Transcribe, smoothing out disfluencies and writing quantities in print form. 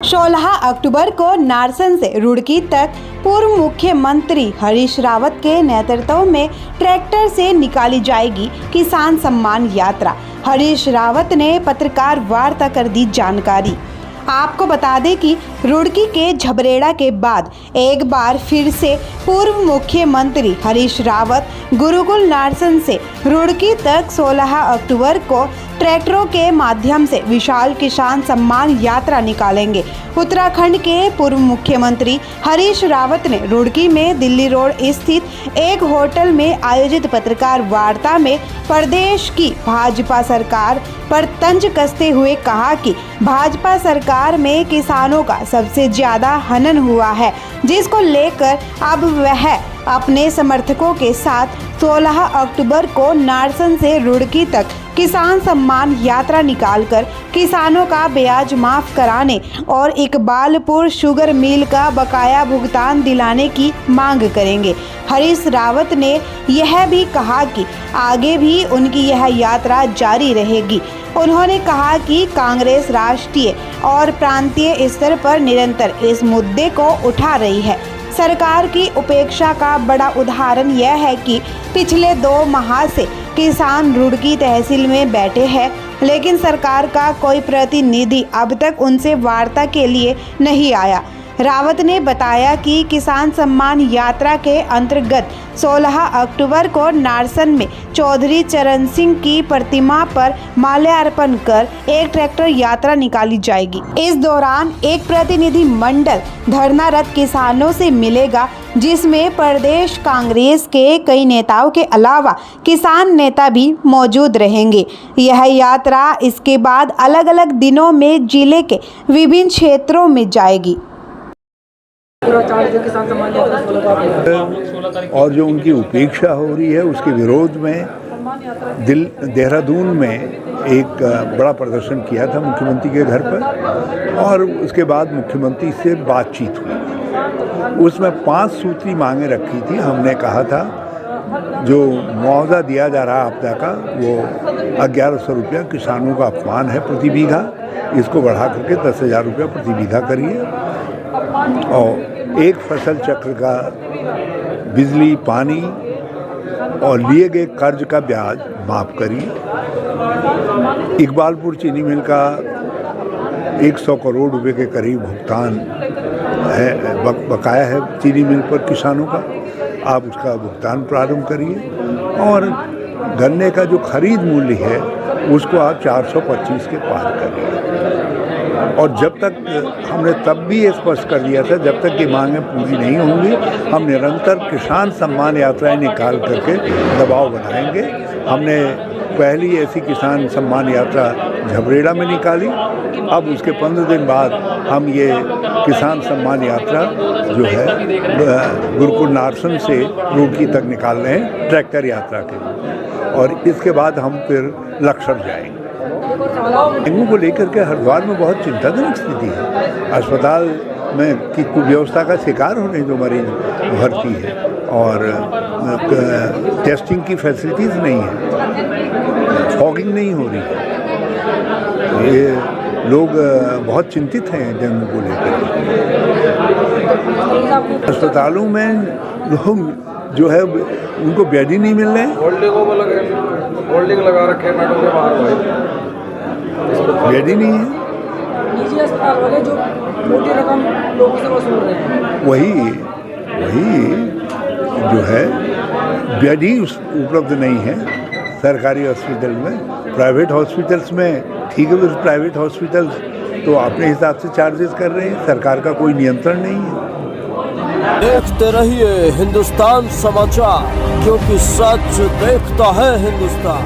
16 अक्टूबर को नारसन से रुड़की तक पूर्व मुख्यमंत्री हरीश रावत के नेतृत्व में ट्रैक्टर से निकाली जाएगी किसान सम्मान यात्रा। हरीश रावत ने पत्रकार वार्ता कर दी जानकारी। आपको बता दें कि रुड़की के झबरेड़ा के बाद एक बार फिर से पूर्व मुख्यमंत्री हरीश रावत गुरुकुल नारसन से रुड़की तक 16 अक्टूबर को ट्रैक्टरों के माध्यम से विशाल किसान सम्मान यात्रा निकालेंगे। उत्तराखंड के पूर्व मुख्यमंत्री हरीश रावत ने रुड़की में दिल्ली रोड स्थित एक होटल में आयोजित पत्रकार वार्ता में प्रदेश की भाजपा सरकार पर तंज कसते हुए कहा कि भाजपा सरकार में किसानों का सबसे ज्यादा हनन हुआ है, जिसको लेकर अब वह अपने समर्थकों के साथ 16 अक्टूबर को नारसन से रुड़की तक किसान सम्मान यात्रा निकालकर किसानों का ब्याज माफ कराने और इकबालपुर शुगर मिल का बकाया भुगतान दिलाने की मांग करेंगे। हरीश रावत ने यह भी कहा कि आगे भी उनकी यह यात्रा जारी रहेगी। उन्होंने कहा कि कांग्रेस राष्ट्रीय और प्रांतीय स्तर पर निरंतर इस मुद्दे को उठा रही है। सरकार की उपेक्षा का बड़ा उदाहरण यह है कि पिछले 2 माह से किसान रुड़की तहसील में बैठे हैं, लेकिन सरकार का कोई प्रतिनिधि अब तक उनसे वार्ता के लिए नहीं आया। रावत ने बताया कि किसान सम्मान यात्रा के अंतर्गत 16 अक्टूबर को नारसन में चौधरी चरण सिंह की प्रतिमा पर माल्यार्पण कर एक ट्रैक्टर यात्रा निकाली जाएगी। इस दौरान एक प्रतिनिधि मंडल धरनारत किसानों से मिलेगा, जिसमें प्रदेश कांग्रेस के कई नेताओं के अलावा किसान नेता भी मौजूद रहेंगे। यह यात्रा इसके बाद अलग अलग दिनों में जिले के विभिन्न क्षेत्रों में जाएगी। और जो उनकी उपेक्षा हो रही है उसके विरोध में देहरादून में एक बड़ा प्रदर्शन किया था मुख्यमंत्री के घर पर, और उसके बाद मुख्यमंत्री से बातचीत हुई। उसमें 5 सूत्री मांगे रखी थी। हमने कहा था जो मुआवजा दिया जा रहा आपदा का वो 1100 रुपया किसानों का अपमान है प्रति बीघा, इसको बढ़ा करके 10,000 रुपया प्रति बीघा करिए, और एक फसल चक्र का बिजली पानी और लिए गए कर्ज का ब्याज माफ़ करिए। इकबालपुर चीनी मिल का 100 करोड़ रुपए के करीब भुगतान है, बकाया है चीनी मिल पर किसानों का, आप उसका भुगतान प्रारंभ करिए। और गन्ने का जो खरीद मूल्य है उसको आप 425 के पार करिए। और जब तक हमने तब भी ये स्पष्ट कर दिया था, जब तक ये मांगें पूरी नहीं होंगी हम निरंतर किसान सम्मान यात्राएं निकाल करके दबाव बनाएंगे। हमने पहली ऐसी किसान सम्मान यात्रा झबरेड़ा में निकाली, अब उसके 15 दिन बाद हम ये किसान सम्मान यात्रा जो है गुरुकुल नारसन से रुड़की तक निकाल रहे हैं ट्रैक्टर यात्रा के लिए, और इसके बाद हम फिर लक्षण जाएंगे। डेंगू को लेकर के हरिद्वार में बहुत चिंताजनक स्थिति है। अस्पताल में की कुव्यवस्था का शिकार हो रहे जो मरीज भर्ती है, और टेस्टिंग की फैसिलिटीज़ नहीं है, फॉगिंग नहीं हो रही है। ये लोग बहुत चिंतित हैं डेंगू को लेकर। अस्पतालों में लोग जो है उनको बेड ही नहीं मिल रहे हैं। होल्डिंग लगा रखे हैं बेडों के बाहर, बेड ही नहीं है। निजी अस्पताल वाले जो मोटी रकम लोगों से वसूल रहे हैं, वही जो है बेड ही उपलब्ध नहीं है सरकारी हॉस्पिटल में। प्राइवेट हॉस्पिटल्स में ठीक है, प्राइवेट हॉस्पिटल्स तो अपने हिसाब से चार्जेस कर रहे हैं, सरकार का कोई नियंत्रण नहीं है। देखते रहिए हिंदुस्तान समाचार, क्योंकि सच देखता है हिंदुस्तान।